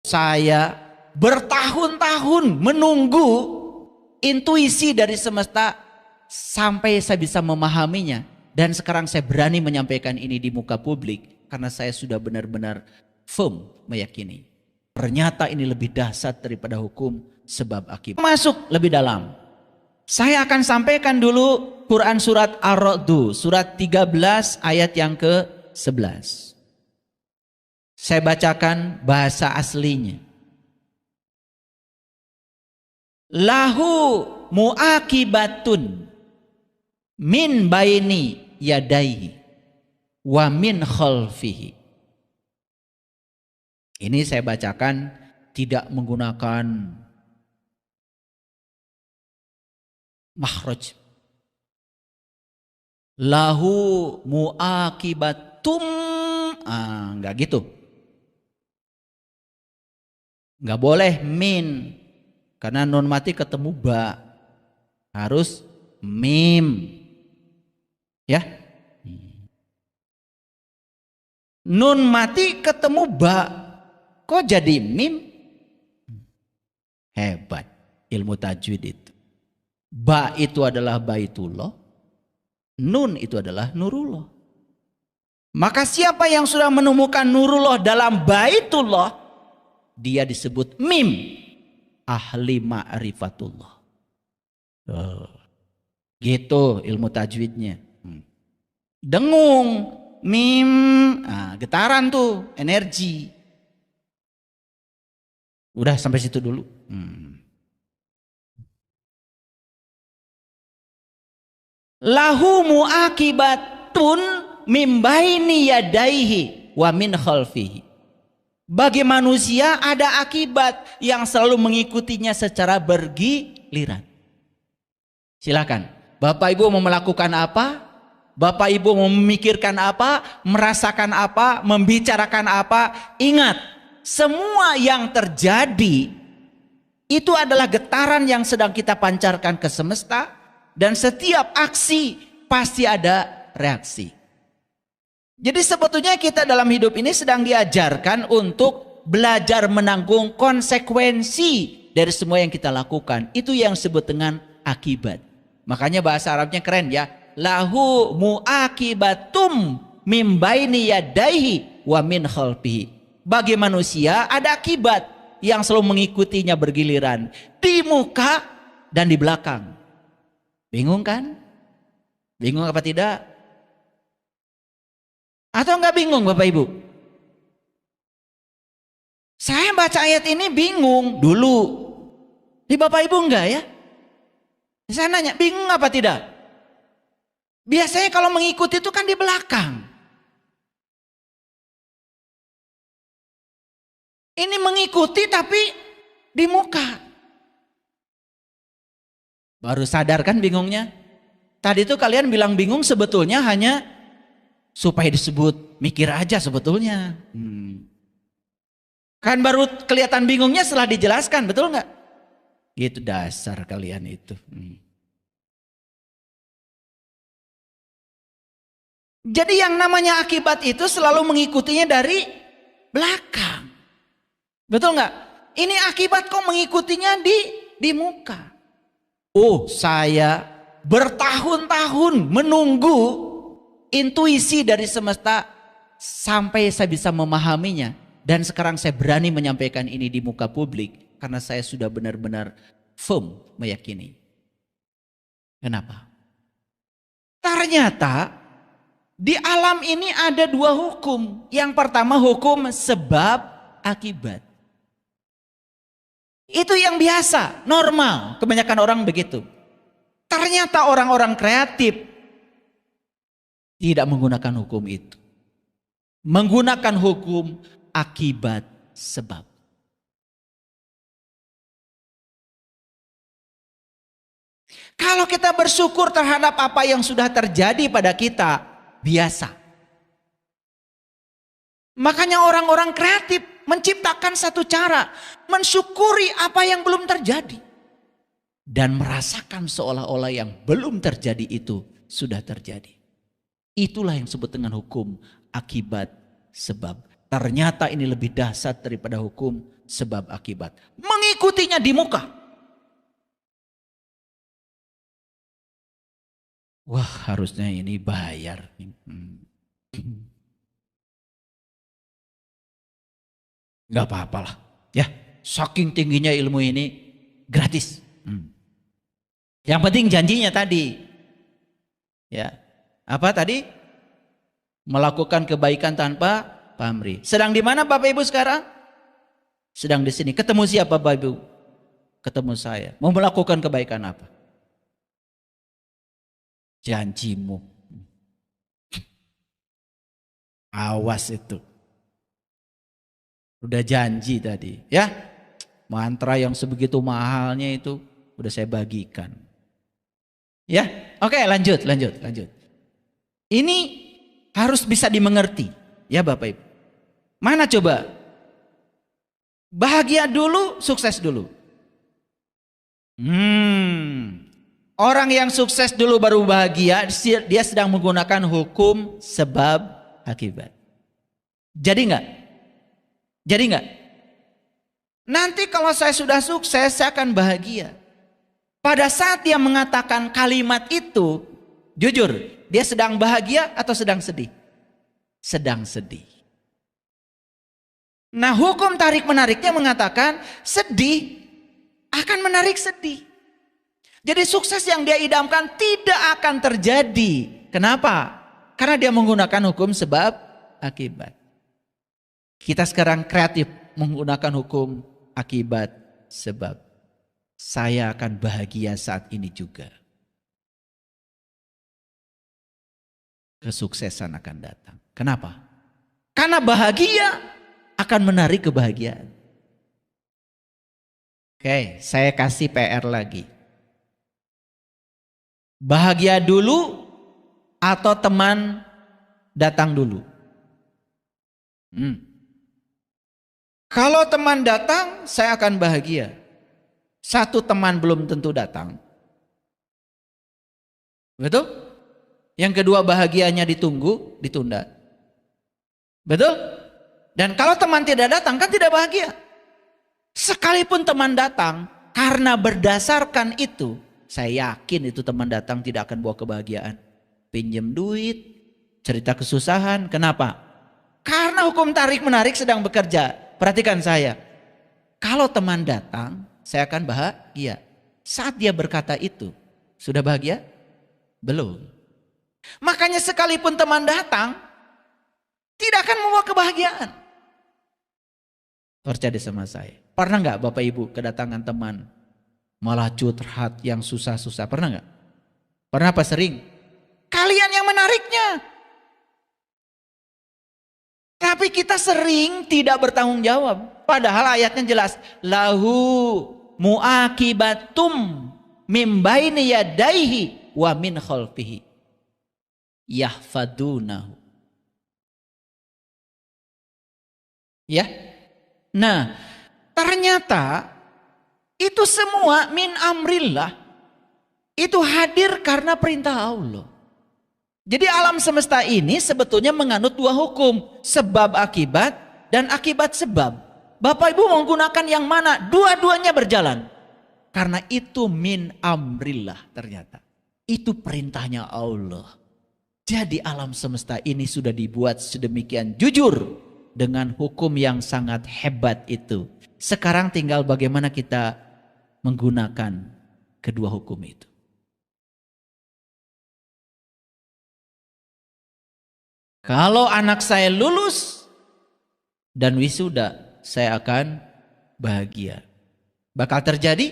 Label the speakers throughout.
Speaker 1: Saya bertahun-tahun menunggu intuisi dari semesta sampai saya bisa memahaminya. Dan sekarang saya berani menyampaikan ini di muka publik karena saya sudah benar-benar firm meyakini. Ternyata ini lebih dahsyat daripada hukum sebab akibat. Masuk lebih dalam. Saya akan sampaikan dulu Quran surat Ar-Ra'd, surat 13 ayat yang ke-11. Saya bacakan bahasa aslinya. Lahu muakibatun min baini yadaihi wa min khalfihi. Ini saya bacakan tidak menggunakan makhraj. Lahu muakibatum, enggak gitu. Enggak boleh min, karena nun mati ketemu ba, harus mim, ya. Nun mati ketemu ba, kok jadi mim? Hebat ilmu tajwid itu. Ba itu adalah baitullah, nun itu adalah nurullah. Maka siapa yang sudah menemukan nurullah dalam baitullah, dia disebut mim, ahli ma'rifatullah. Gitu ilmu tajwidnya. Dengung, mim, getaran tuh, energi. Udah sampai situ dulu. Lahu muakibatun mim baini yadaihi wa min khalfihi. Bagi manusia ada akibat yang selalu mengikutinya secara bergiliran. Silakan, Bapak Ibu mau melakukan apa? Bapak Ibu mau memikirkan apa? Merasakan apa? Membicarakan apa? Ingat, semua yang terjadi itu adalah getaran yang sedang kita pancarkan ke semesta. Dan setiap aksi pasti ada reaksi. Jadi sebetulnya kita dalam hidup ini sedang diajarkan untuk belajar menanggung konsekuensi dari semua yang kita lakukan. Itu yang disebut dengan akibat. Makanya bahasa Arabnya keren ya. Lahu muakibatum mim baini yadaihi wa min khalfihi. Bagi manusia ada akibat yang selalu mengikutinya bergiliran. Di muka dan di belakang. Bingung kan? Bingung apa tidak? Atau enggak bingung Bapak Ibu? Saya baca ayat ini bingung dulu. Di Bapak Ibu enggak ya? Saya nanya, bingung apa tidak? Biasanya kalau mengikuti itu kan di belakang. Ini mengikuti tapi di muka. Baru sadar kan bingungnya? Tadi itu kalian bilang bingung sebetulnya hanya supaya disebut mikir aja sebetulnya. Kan baru kelihatan bingungnya setelah dijelaskan, betul nggak? Gitu dasar kalian itu. Jadi yang namanya akibat itu selalu mengikutinya dari belakang. Betul nggak? Ini akibat kok mengikutinya di muka. Oh, saya bertahun-tahun menunggu intuisi dari semesta sampai saya bisa memahaminya. Dan sekarang saya berani menyampaikan ini di muka publik karena saya sudah benar-benar firm meyakini. Kenapa? Ternyata di alam ini ada dua hukum. Yang pertama hukum sebab akibat. Itu yang biasa, normal, kebanyakan orang begitu. Ternyata orang-orang kreatif tidak menggunakan hukum itu. Menggunakan hukum akibat sebab. Kalau kita bersyukur terhadap apa yang sudah terjadi pada kita, biasa. Makanya orang-orang kreatif menciptakan satu cara mensyukuri apa yang belum terjadi dan merasakan seolah-olah yang belum terjadi itu sudah terjadi. Itulah yang disebut dengan hukum akibat sebab. Ternyata ini lebih dahsyat daripada hukum sebab akibat. Mengikutinya di muka. Wah, harusnya ini bayar. Gak apa-apalah. Ya, saking tingginya ilmu ini gratis. Yang penting janjinya tadi. Ya. Apa tadi? Melakukan kebaikan tanpa pamrih. Sedang di mana Bapak Ibu sekarang? Sedang di sini. Ketemu siapa Bapak Ibu? Ketemu saya. Mau melakukan kebaikan apa? Janjimu. Awas itu. Udah janji tadi, ya. Mantra yang sebegitu mahalnya itu udah saya bagikan. Ya, oke, lanjut. Ini harus bisa dimengerti, ya Bapak Ibu. Mana coba? Bahagia dulu, sukses dulu. Orang yang sukses dulu baru bahagia, dia sedang menggunakan hukum sebab akibat. Jadi enggak? Nanti kalau saya sudah sukses, saya akan bahagia. Pada saat dia mengatakan kalimat itu, jujur, dia sedang bahagia atau sedang sedih? Sedang sedih. Nah, hukum tarik-menariknya mengatakan sedih akan menarik sedih. Jadi sukses yang dia idamkan tidak akan terjadi. Kenapa? Karena dia menggunakan hukum sebab akibat. Kita sekarang kreatif menggunakan hukum akibat sebab. Saya akan bahagia saat ini juga. Kesuksesan akan datang. Kenapa? Karena bahagia akan menarik kebahagiaan. Oke, saya kasih PR lagi. Bahagia dulu atau teman datang dulu? Kalau teman datang, saya akan bahagia. Satu teman belum tentu datang. Betul? Yang kedua bahagianya ditunda. Betul? Dan kalau teman tidak datang kan tidak bahagia. Sekalipun teman datang, karena berdasarkan itu, saya yakin itu teman datang tidak akan bawa kebahagiaan. Pinjam duit, cerita kesusahan. Kenapa? Karena hukum tarik menarik sedang bekerja. Perhatikan saya. Kalau teman datang, saya akan bahagia. Saat dia berkata itu, sudah bahagia? Belum. Makanya sekalipun teman datang, tidak akan membawa kebahagiaan. Percaya sama saya. Pernah nggak Bapak Ibu kedatangan teman malah curhat yang susah-susah? Pernah nggak? Pernah apa sering? Kalian yang menariknya. Tapi kita sering tidak bertanggung jawab. Padahal ayatnya jelas. Lahu mu'akibatum mimbaini yadaihi wa min khalfihi yahfadunahu. Ya. Nah, ternyata itu semua min amrillah. Itu hadir karena perintah Allah. Jadi alam semesta ini sebetulnya menganut dua hukum. Sebab akibat dan akibat sebab. Bapak Ibu menggunakan yang mana? Dua-duanya berjalan. Karena itu min amrillah ternyata. Itu perintahnya Allah. Jadi alam semesta ini sudah dibuat sedemikian jujur. Dengan hukum yang sangat hebat itu. Sekarang tinggal bagaimana kita menggunakan kedua hukum itu. Kalau anak saya lulus dan wisuda, saya akan bahagia. Bakal terjadi?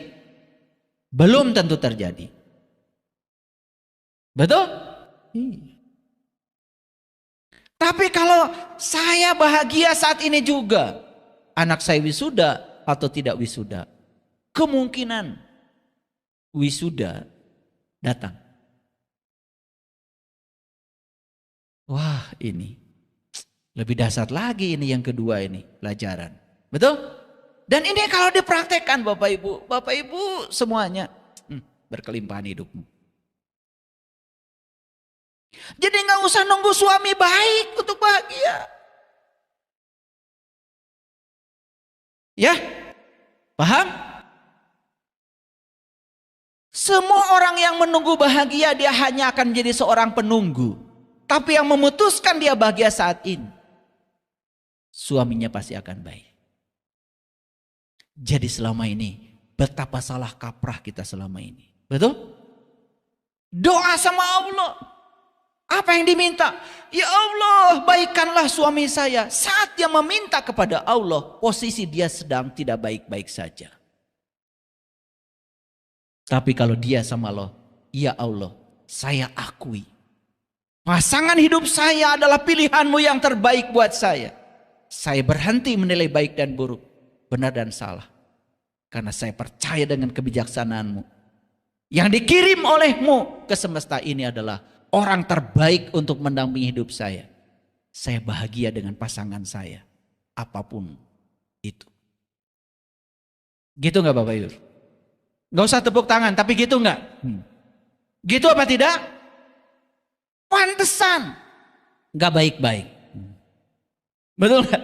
Speaker 1: Belum tentu terjadi. Betul? Tapi kalau saya bahagia saat ini juga, anak saya wisuda atau tidak wisuda, kemungkinan wisuda datang. Wah, ini lebih dahsyat lagi ini yang kedua ini pelajaran. Betul? Dan ini kalau dipraktekkan Bapak Ibu semuanya berkelimpahan hidupmu. Jadi nggak usah nunggu suami baik untuk bahagia. Ya, paham? Semua orang yang menunggu bahagia dia hanya akan menjadi seorang penunggu. Tapi yang memutuskan dia bahagia saat ini, suaminya pasti akan baik. Jadi selama ini betapa salah kaprah kita selama ini. Betul? Doa sama Allah. Apa yang diminta? Ya Allah, baikkanlah suami saya. Saat dia meminta kepada Allah, posisi dia sedang tidak baik-baik saja. Tapi kalau dia sama Allah, ya Allah, saya akui pasangan hidup saya adalah pilihanmu yang terbaik buat saya. Saya berhenti menilai baik dan buruk, benar dan salah. Karena saya percaya dengan kebijaksanaanmu. Yang dikirim olehmu ke semesta ini adalah orang terbaik untuk mendampingi hidup saya. Saya bahagia dengan pasangan saya, apapun itu. Gitu gak Bapak Ibu? Gak usah tepuk tangan, tapi gitu gak? Gitu apa tidak? Pantesan gak baik-baik. Betul gak?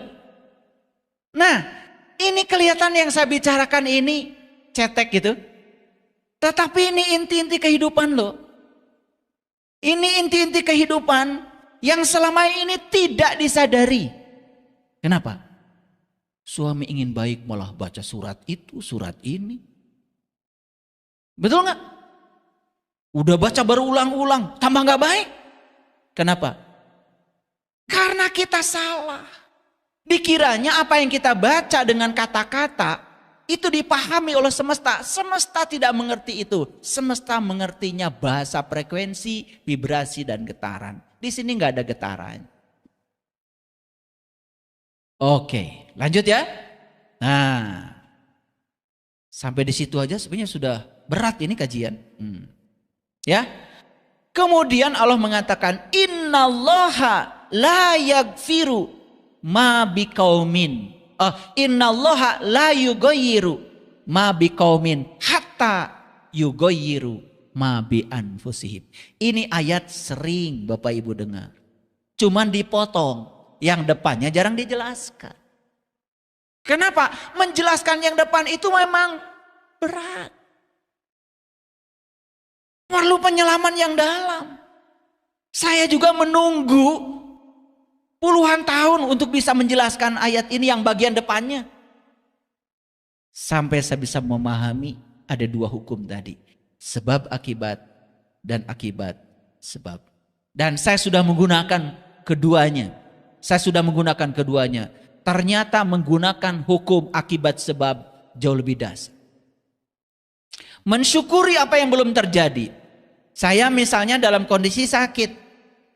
Speaker 1: Nah, ini kelihatan yang saya bicarakan ini cetek gitu. Tetapi ini inti-inti kehidupan loh. Ini inti-inti kehidupan yang selama ini tidak disadari. Kenapa? Suami ingin baik malah baca surat itu, surat ini. Betul gak? Udah baca berulang-ulang, tambah gak baik. Kenapa? Karena kita salah. Dikiranya apa yang kita baca dengan kata-kata itu dipahami oleh semesta. Semesta tidak mengerti itu. Semesta mengertinya bahasa frekuensi, vibrasi dan getaran. Di sini nggak ada getaran. Oke, lanjut ya. Nah, sampai di situ aja sebenarnya sudah berat ini kajian. Ya. Kemudian Allah mengatakan, Innallaha la yaghfiru ma biqaumin. Innallaha la yughayyiru ma biqaumin hatta yughayyiru ma bi anfusihim. Ini ayat sering Bapak Ibu dengar. Cuman dipotong, yang depannya jarang dijelaskan. Kenapa? Menjelaskan yang depan itu memang berat. Perlu penyelaman yang dalam. Saya juga menunggu puluhan tahun untuk bisa menjelaskan ayat ini yang bagian depannya. Sampai saya bisa memahami ada dua hukum tadi. Sebab akibat dan akibat sebab. Dan saya sudah menggunakan keduanya. Ternyata menggunakan hukum akibat sebab jauh lebih dasar. Mensyukuri apa yang belum terjadi. Saya misalnya dalam kondisi sakit.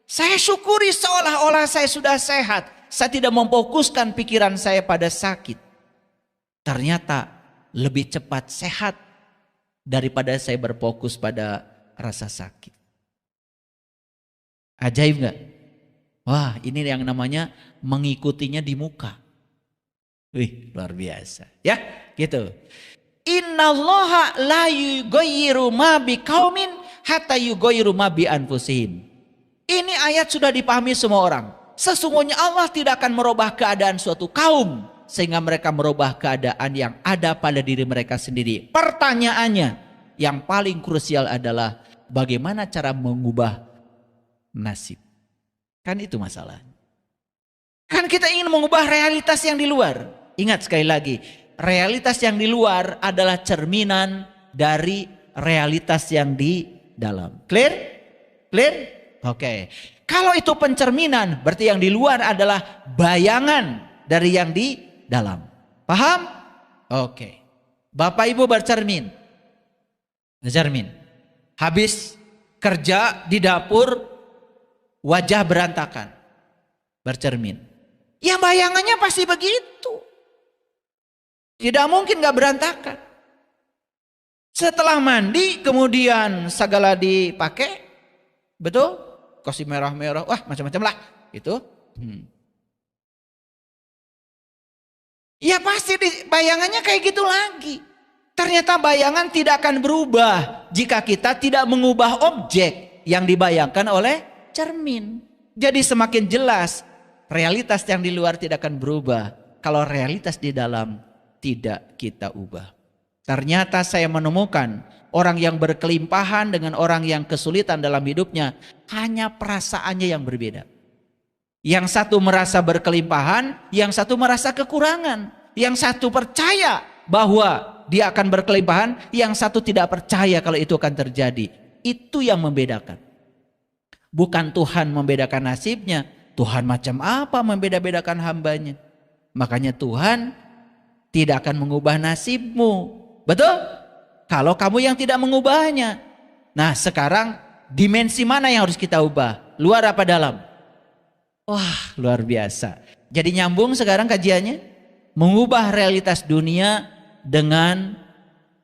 Speaker 1: Saya syukuri seolah-olah saya sudah sehat. Saya tidak memfokuskan pikiran saya pada sakit. Ternyata lebih cepat sehat daripada saya berfokus pada rasa sakit. Ajaib gak? Wah, ini yang namanya mengikutinya di muka. Wih, luar biasa. Ya, gitu. Innallaha la yughayyiru ma biqaumin hatta yughayyiru ma bi anfusihim. Ini ayat sudah dipahami semua orang. Sesungguhnya Allah tidak akan merubah keadaan suatu kaum sehingga mereka merubah keadaan yang ada pada diri mereka sendiri. Pertanyaannya yang paling krusial adalah bagaimana cara mengubah nasib. Kan itu masalahnya. Kan kita ingin mengubah realitas yang di luar. Ingat sekali lagi, realitas yang di luar adalah cerminan dari realitas yang di dalam. Clear? Clear? Oke. Kalau itu pencerminan, berarti yang di luar adalah bayangan dari yang di dalam. Paham? Oke. Bapak Ibu bercermin. Habis kerja di dapur, wajah berantakan. Bercermin. Ya bayangannya pasti begitu. Tidak mungkin gak berantakan. Setelah mandi kemudian segala dipakai. Betul? Kosi merah-merah. Wah macam-macam lah. Itu. Ya pasti bayangannya kayak gitu lagi. Ternyata bayangan tidak akan berubah jika kita tidak mengubah objek yang dibayangkan oleh cermin. Jadi semakin jelas realitas yang di luar tidak akan berubah kalau realitas di dalam tidak kita ubah. Ternyata saya menemukan orang yang berkelimpahan dengan orang yang kesulitan dalam hidupnya hanya perasaannya yang berbeda. Yang satu merasa berkelimpahan, yang satu merasa kekurangan. Yang satu percaya bahwa dia akan berkelimpahan, yang satu tidak percaya kalau itu akan terjadi. Itu yang membedakan. Bukan Tuhan membedakan nasibnya, Tuhan macam apa membeda-bedakan hambanya. Makanya Tuhan tidak akan mengubah nasibmu. Betul? Kalau kamu yang tidak mengubahnya. Nah sekarang dimensi mana yang harus kita ubah? Luar apa dalam? Wah luar biasa. Jadi nyambung sekarang kajiannya. Mengubah realitas dunia dengan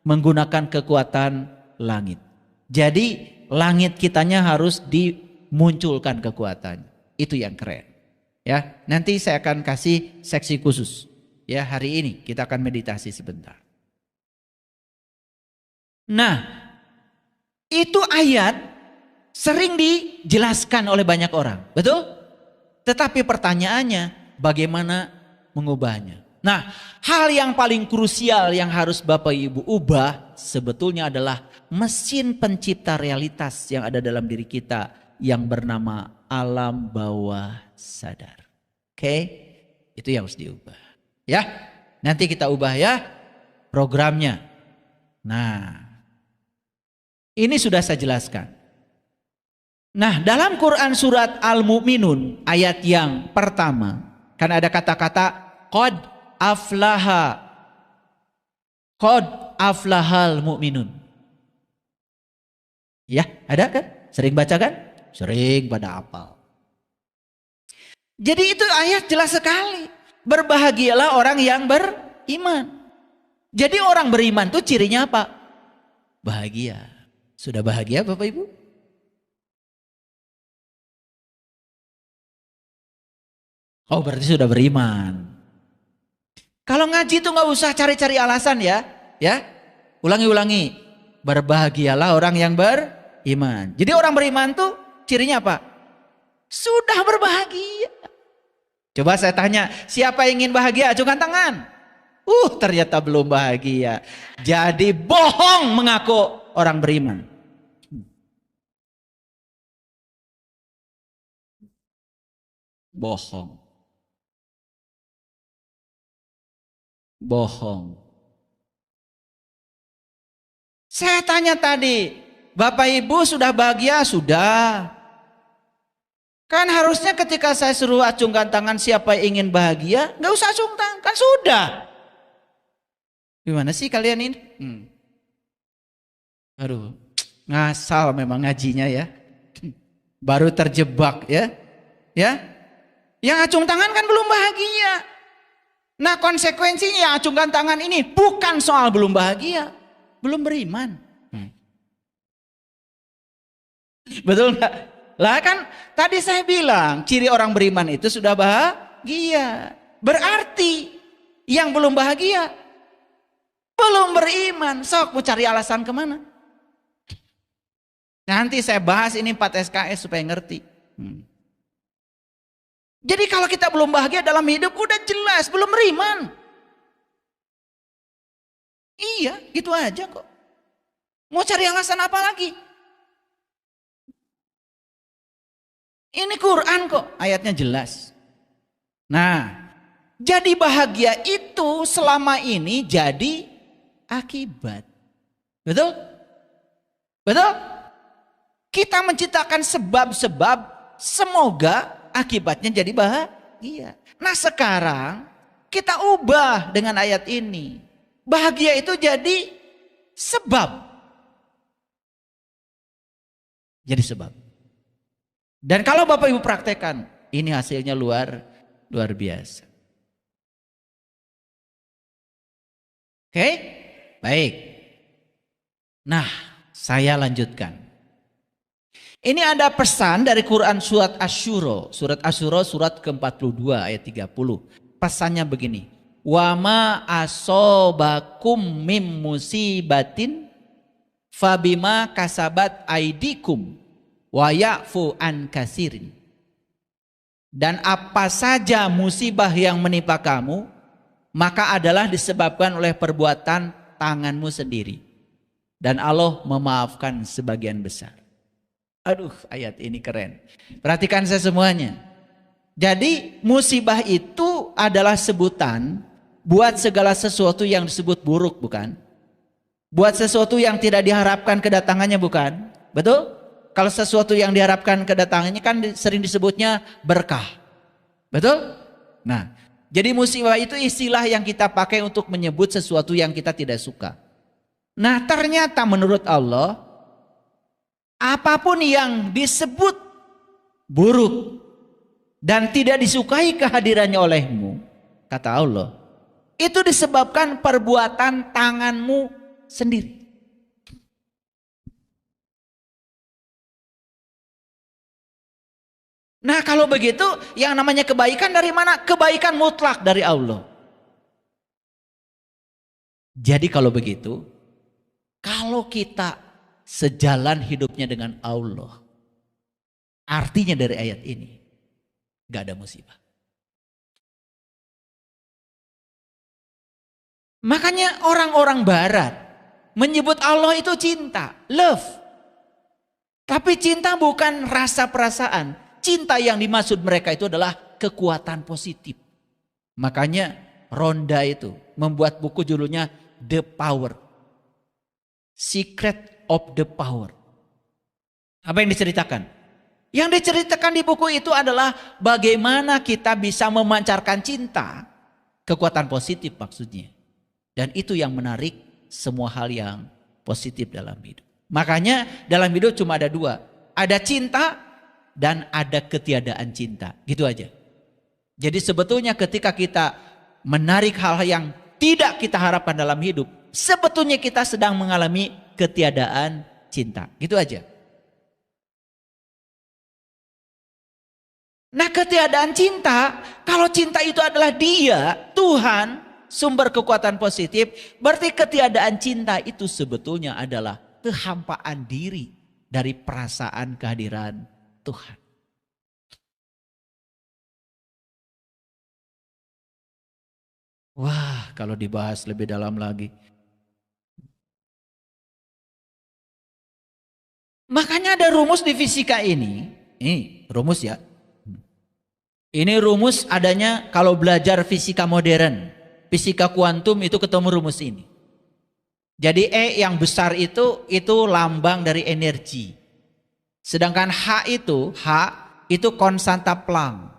Speaker 1: menggunakan kekuatan langit. Jadi langit kitanya harus dimunculkan kekuatannya. Itu yang keren. Ya, nanti saya akan kasih seksi khusus. Ya, hari ini kita akan meditasi sebentar. Nah, itu ayat sering dijelaskan oleh banyak orang, betul? Tetapi pertanyaannya, bagaimana mengubahnya? Nah, hal yang paling krusial yang harus Bapak Ibu ubah sebetulnya adalah mesin pencipta realitas yang ada dalam diri kita yang bernama alam bawah sadar. Oke, itu yang harus diubah. Ya, nanti kita ubah ya programnya. Nah, ini sudah saya jelaskan. Nah, dalam Quran surat Al-Mu'minun ayat yang pertama, kan ada kata-kata qad aflahal mu'minun. Ya, ada kan? Sering baca kan? Sering pada hafal. Jadi itu ayat jelas sekali. Berbahagialah orang yang beriman. Jadi orang beriman itu cirinya apa? Bahagia. Sudah bahagia Bapak Ibu? Oh berarti sudah beriman. Kalau ngaji itu nggak usah cari-cari alasan ya. Ya, ulangi-ulangi. Berbahagialah orang yang beriman. Jadi orang beriman tuh cirinya apa? Sudah berbahagia. Coba saya tanya, siapa yang ingin bahagia? Acungkan tangan. Ternyata belum bahagia. Jadi bohong mengaku orang beriman. Bohong. Bohong. Saya tanya tadi, Bapak Ibu sudah bahagia? Sudah. Kan harusnya ketika saya suruh acungkan tangan siapa yang ingin bahagia, nggak usah acung tangan, kan sudah. Gimana sih kalian ini? Aduh, ngasal memang ngajinya ya. Baru terjebak ya. Ya. Yang acung tangan kan belum bahagia. Nah konsekuensinya yang acungkan tangan ini bukan soal belum bahagia, belum beriman. Betul nggak? Lah kan tadi saya bilang ciri orang beriman itu sudah bahagia. Berarti yang belum bahagia belum beriman. Sok mau cari alasan kemana? Nanti saya bahas ini 4 SKS supaya ngerti. Jadi kalau kita belum bahagia dalam hidup udah jelas belum beriman. Iya gitu aja kok. Mau cari alasan apa lagi? Ini Quran kok ayatnya jelas. Nah jadi bahagia itu selama ini jadi akibat. Betul? Betul? Kita menciptakan sebab-sebab semoga akibatnya jadi bahagia. Nah sekarang kita ubah dengan ayat ini. Bahagia itu jadi sebab. Jadi sebab. Dan kalau Bapak Ibu praktekkan, ini hasilnya luar biasa. Oke? Baik. Nah, saya lanjutkan. Ini ada pesan dari Quran surat Asy-Syura. Surat Asy-Syura surat ke-42 ayat 30. Pesannya begini. Wa ma asobakum mim musibatin fabima kasabat aidikum wa ya'fu an kasirin. Dan apa saja musibah yang menimpa kamu maka adalah disebabkan oleh perbuatan tanganmu sendiri. Dan Allah memaafkan sebagian besar. Aduh, ayat ini keren. Perhatikan saya semuanya. Jadi musibah itu adalah sebutan buat segala sesuatu yang disebut buruk, bukan? Buat sesuatu yang tidak diharapkan kedatangannya, bukan? Betul? Kalau sesuatu yang diharapkan kedatangannya kan sering disebutnya berkah. Betul? Nah, jadi musibah itu istilah yang kita pakai untuk menyebut sesuatu yang kita tidak suka. Nah, ternyata menurut Allah, apapun yang disebut buruk dan tidak disukai kehadirannya olehmu, kata Allah, itu disebabkan perbuatan tanganmu sendiri. Nah, kalau begitu yang namanya kebaikan dari mana? Kebaikan mutlak dari Allah. Jadi kalau begitu, kalau kita sejalan hidupnya dengan Allah, artinya dari ayat ini gak ada musibah. Makanya orang-orang barat menyebut Allah itu cinta, love. Tapi cinta bukan rasa perasaan. Cinta yang dimaksud mereka itu adalah kekuatan positif. Makanya Ronda itu membuat buku judulnya The Power. Secret of the Power. Apa yang diceritakan? Yang diceritakan di buku itu adalah bagaimana kita bisa memancarkan cinta. Kekuatan positif maksudnya. Dan itu yang menarik semua hal yang positif dalam hidup. Makanya dalam hidup cuma ada dua. Ada cinta dan ada ketiadaan cinta. Gitu aja. Jadi sebetulnya ketika kita menarik hal yang tidak kita harapkan dalam hidup, sebetulnya kita sedang mengalami ketiadaan cinta. Gitu aja. Nah, ketiadaan cinta, kalau cinta itu adalah Dia, Tuhan, sumber kekuatan positif, berarti ketiadaan cinta itu sebetulnya adalah kehampaan diri dari perasaan kehadiran Tuhan. Wah, kalau dibahas lebih dalam lagi. Makanya ada rumus di fisika ini. Ini rumus ya. Ini rumus adanya kalau belajar fisika modern. Fisika kuantum itu ketemu rumus ini. Jadi E yang besar itu lambang dari energi. Sedangkan H itu konstanta Planck.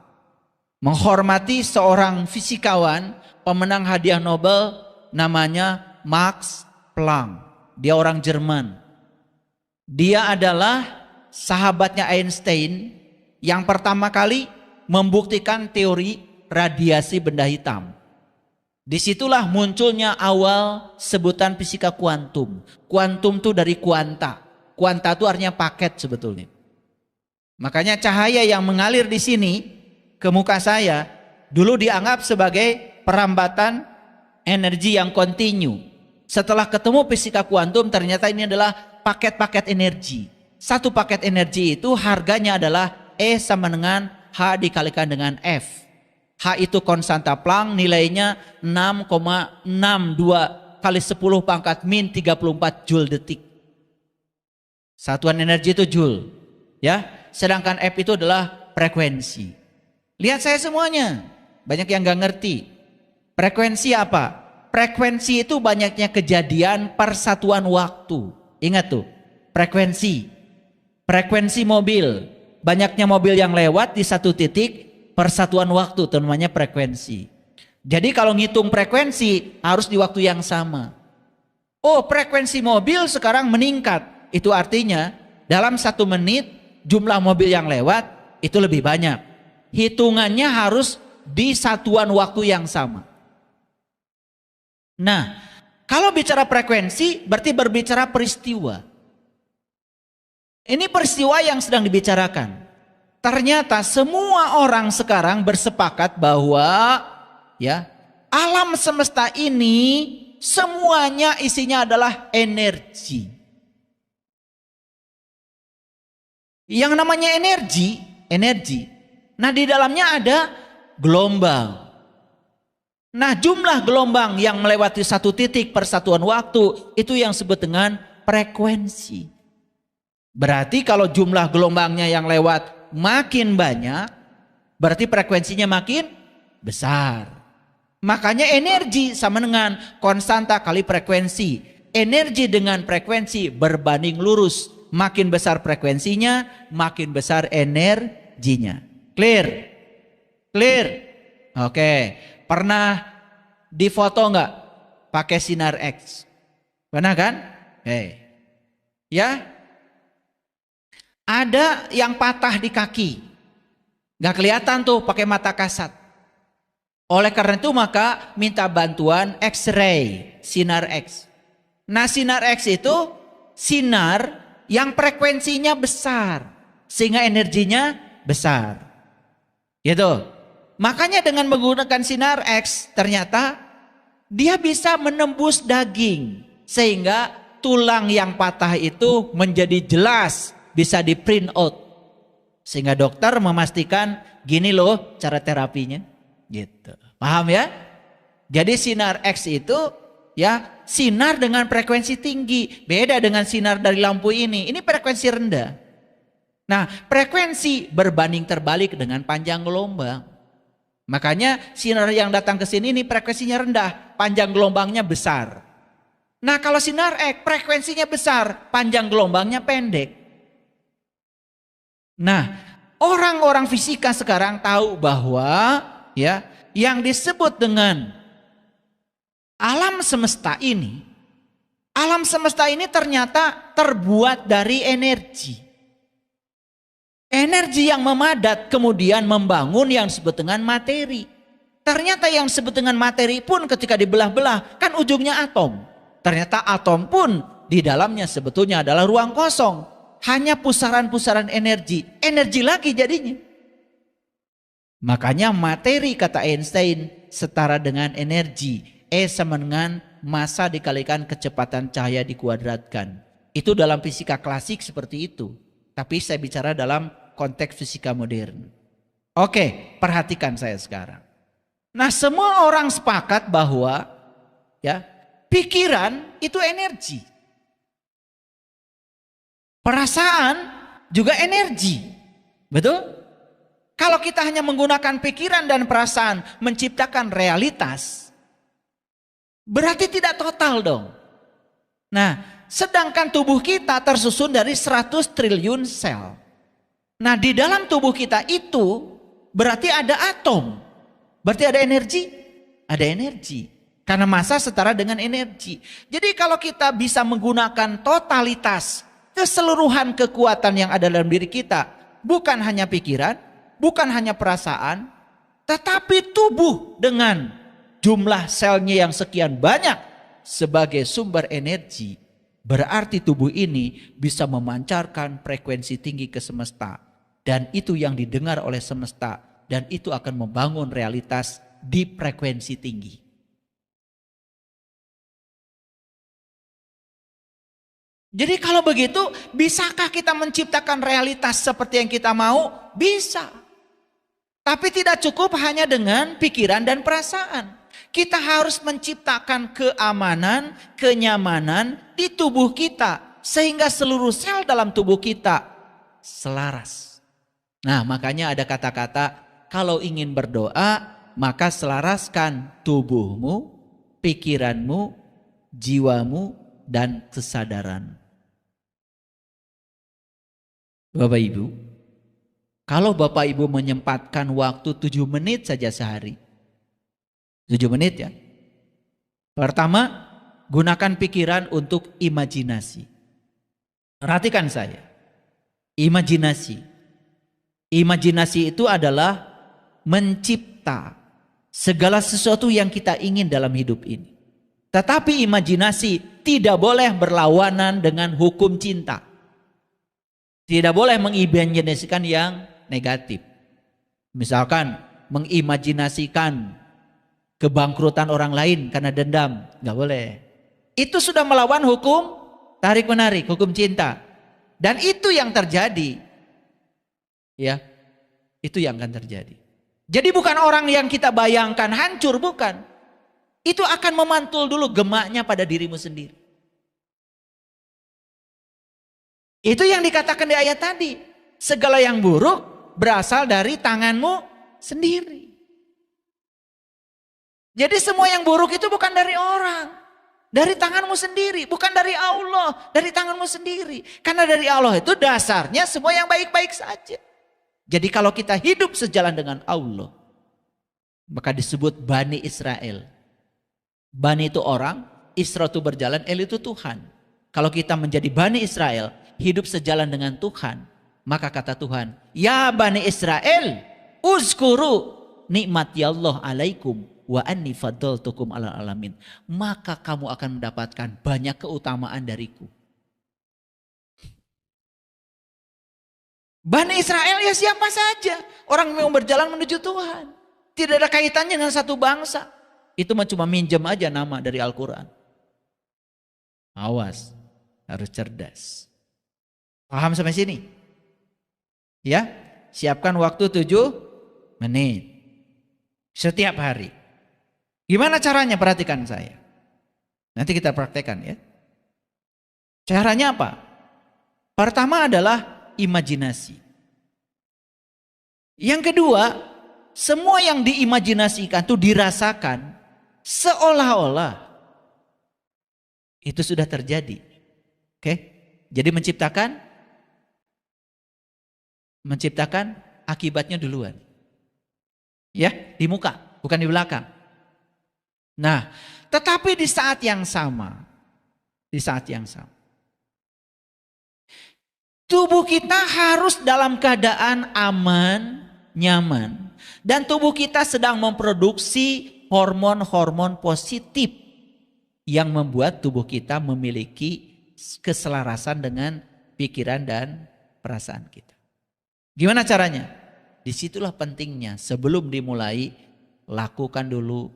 Speaker 1: Menghormati seorang fisikawan pemenang hadiah Nobel namanya Max Planck. Dia orang Jerman. Dia adalah sahabatnya Einstein yang pertama kali membuktikan teori radiasi benda hitam. Disitulah munculnya awal sebutan fisika kuantum. Kuantum itu dari kuanta. Kuanta itu artinya paket sebetulnya. Makanya cahaya yang mengalir di sini ke muka saya dulu dianggap sebagai perambatan energi yang kontinu. Setelah ketemu fisika kuantum ternyata ini adalah paket-paket energi. Satu paket energi itu harganya adalah E sama dengan H dikalikan dengan F. H itu konstanta Planck, nilainya 6,62 kali 10 pangkat min 34 Joule detik. Satuan energi itu Joule. Ya, sedangkan F itu adalah frekuensi. Lihat saya semuanya. Banyak yang gak ngerti. Frekuensi apa? Frekuensi itu banyaknya kejadian persatuan waktu. Ingat tuh, frekuensi. Frekuensi mobil. Banyaknya mobil yang lewat di satu titik, persatuan waktu itu namanya frekuensi. Jadi kalau ngitung frekuensi harus di waktu yang sama. Oh, frekuensi mobil sekarang meningkat. Itu artinya dalam 1 menit jumlah mobil yang lewat itu lebih banyak. Hitungannya harus di satuan waktu yang sama. Nah, kalau bicara frekuensi berarti berbicara peristiwa. Ini peristiwa yang sedang dibicarakan. Ternyata semua orang sekarang bersepakat bahwa ya, alam semesta ini semuanya isinya adalah energi. Yang namanya energi. Nah, di dalamnya ada gelombang. Nah, jumlah gelombang yang melewati satu titik persatuan waktu itu yang disebut dengan frekuensi. Berarti kalau jumlah gelombangnya yang lewat makin banyak, berarti frekuensinya makin besar. Makanya energi sama dengan konstanta kali frekuensi. Energi dengan frekuensi berbanding lurus. Makin besar frekuensinya, makin besar energinya. Clear? Clear? Oke. Pernah difoto nggak pakai sinar X? Pernah kan? Ya? Ada yang patah di kaki. Nggak kelihatan tuh pakai mata kasat. Oleh karena itu maka minta bantuan X-ray, sinar X. Nah, sinar X itu sinar yang frekuensinya besar sehingga energinya besar. Gitu. Makanya dengan menggunakan sinar X ternyata dia bisa menembus daging sehingga tulang yang patah itu menjadi jelas, bisa di print out. Sehingga dokter memastikan gini loh cara terapinya. Gitu. Paham ya? Jadi sinar X itu ya sinar dengan frekuensi tinggi. Beda dengan sinar dari lampu ini. Ini frekuensi rendah. Nah, frekuensi berbanding terbalik dengan panjang gelombang. Makanya sinar yang datang ke sini ini frekuensinya rendah, panjang gelombangnya besar. Nah, kalau sinar X frekuensinya besar, panjang gelombangnya pendek. Nah, orang-orang fisika sekarang tahu bahwa ya yang disebut dengan alam semesta ini ternyata terbuat dari energi. Energi yang memadat kemudian membangun yang disebut dengan materi. Ternyata yang disebut dengan materi pun ketika dibelah-belah kan ujungnya atom. Ternyata atom pun di dalamnya sebetulnya adalah ruang kosong. Hanya pusaran-pusaran energi. Energi lagi jadinya. Makanya materi kata Einstein setara dengan energi. E sama dengan massa dikalikan kecepatan cahaya dikuadratkan. Itu dalam fisika klasik seperti itu. Tapi saya bicara dalam konteks fisika modern. Oke, perhatikan saya sekarang. Nah, semua orang sepakat bahwa ya, pikiran itu energi. Perasaan juga energi. Betul? Kalau kita hanya menggunakan pikiran dan perasaan menciptakan realitas, berarti tidak total dong. Nah, sedangkan tubuh kita tersusun dari 100 triliun sel. Nah, di dalam tubuh kita itu berarti ada atom. Berarti ada energi? Ada energi. Karena massa setara dengan energi. Jadi kalau kita bisa menggunakan totalitas keseluruhan kekuatan yang ada dalam diri kita, bukan hanya pikiran, bukan hanya perasaan, tetapi tubuh dengan jumlah selnya yang sekian banyak sebagai sumber energi, berarti tubuh ini bisa memancarkan frekuensi tinggi ke semesta. Dan itu yang didengar oleh semesta. Dan itu akan membangun realitas di frekuensi tinggi. Jadi kalau begitu, bisakah kita menciptakan realitas seperti yang kita mau? Bisa. Tapi tidak cukup hanya dengan pikiran dan perasaan. Kita harus menciptakan keamanan, kenyamanan di tubuh kita. Sehingga seluruh sel dalam tubuh kita selaras. Nah, makanya ada kata-kata, kalau ingin berdoa, maka selaraskan tubuhmu, pikiranmu, jiwamu, dan kesadaran. Bapak Ibu, kalau Bapak Ibu menyempatkan waktu 7 menit saja sehari. 7 menit ya. Pertama, gunakan pikiran untuk imajinasi. Perhatikan saya. Imajinasi. Imajinasi itu adalah mencipta segala sesuatu yang kita ingin dalam hidup ini. Tetapi imajinasi tidak boleh berlawanan dengan hukum cinta. Tidak boleh mengimajinasikan yang negatif. Misalkan mengimajinasikan kebangkrutan orang lain karena dendam. Nggak boleh. Itu sudah melawan hukum tarik-menarik, hukum cinta. Dan itu yang terjadi. Ya, itu yang akan terjadi. Jadi bukan orang yang kita bayangkan hancur, bukan. Itu akan memantul dulu gemaknya pada dirimu sendiri. Itu yang dikatakan di ayat tadi. Segala yang buruk berasal dari tanganmu sendiri. Jadi semua yang buruk itu bukan dari orang. Dari tanganmu sendiri. Bukan dari Allah. Dari tanganmu sendiri. Karena dari Allah itu dasarnya semua yang baik-baik saja. Jadi kalau kita hidup sejalan dengan Allah. Maka disebut Bani Israel. Bani itu orang. Isra itu berjalan. El itu Tuhan. Kalau kita menjadi Bani Israel. Hidup sejalan dengan Tuhan. Maka kata Tuhan. Ya Bani Israel. Uzkuru nikmati Allah alaikum. Wa anni faddaltukum ala alamin. Maka kamu akan mendapatkan banyak keutamaan dariku. Bani Israel ya siapa saja. Orang yang berjalan menuju Tuhan. Tidak ada kaitannya dengan satu bangsa. Itu cuma minjem aja nama dari Al-Quran. Awas. Harus cerdas. Paham sampai sini? Ya. Siapkan waktu 7 menit. Setiap hari. Gimana caranya? Perhatikan saya. Nanti kita praktekkan ya. Caranya apa? Pertama adalah imajinasi. Yang kedua, semua yang diimajinasikan itu dirasakan seolah-olah itu sudah terjadi. Oke? Jadi menciptakan akibatnya duluan. Ya, di muka, bukan di belakang. Nah, tetapi di saat yang sama, tubuh kita harus dalam keadaan aman, nyaman. Dan tubuh kita sedang memproduksi hormon-hormon positif yang membuat tubuh kita memiliki keselarasan dengan pikiran dan perasaan kita. Gimana caranya? Disitulah pentingnya sebelum dimulai, lakukan dulu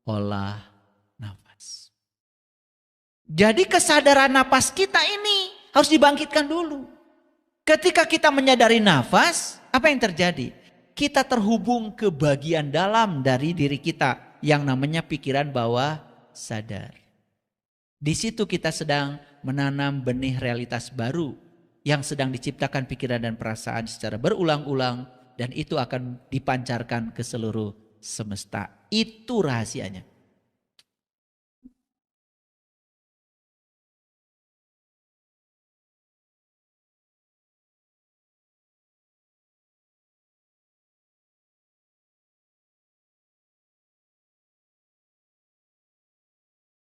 Speaker 1: olah nafas. Jadi kesadaran nafas kita ini harus dibangkitkan dulu. Ketika kita menyadari nafas, apa yang terjadi? Kita terhubung ke bagian dalam dari diri kita yang namanya pikiran bawah sadar. Di situ kita sedang menanam benih realitas baru yang sedang diciptakan pikiran dan perasaan secara berulang-ulang dan itu akan dipancarkan ke seluruh semesta. Itu rahasianya.